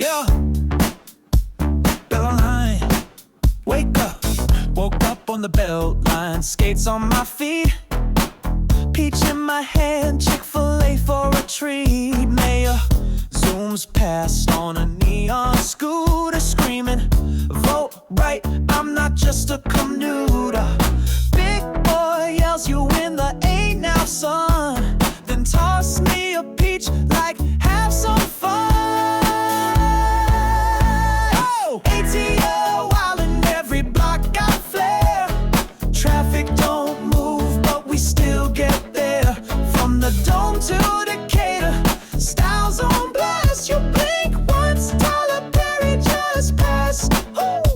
Yeah, BeltLine, wake up. Woke up on the BeltLine, skates on my feet, peach in my hand, Chick-fil-A for a treat. Mayor zooms past on a neon scooter, screaming, vote right, I'm not just a commuter. Big Boi yells, you win the ain't now, son. Then toss me a peach like, have some fun. Oh! ATL wildin', every block got flair. Traffic don't move, but we still get there. From the Dome to Decatur, styles on blast. You blink once, Tyler Perry just passed. Ooh.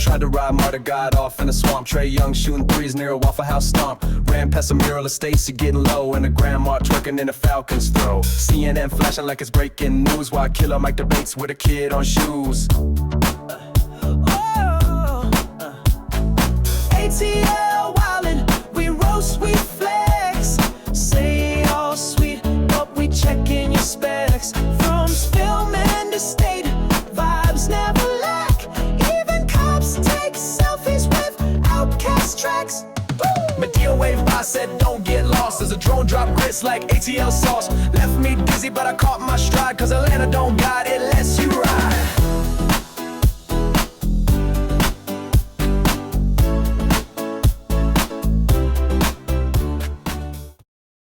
Tried to ride MARTA, got off in the swamp. Trae Young shooting threes near a Waffle House stomp. Ran past a mural of Stacy getting low, and a grandma twerking in a Falcons throw. CNN flashing like it's breaking news, while Killer Mike debates with a kid on shoes. ATL wildin', we roast, we flex. Say all sweet, but we checkin' your specs. From Spillman to State, vibes never lack. Even cops take selfies with Outcast tracks. Medea wave by, said don't get lost. As a drone drop grits like ATL sauce. Left me dizzy, but I caught my stride, cause Atlanta don't got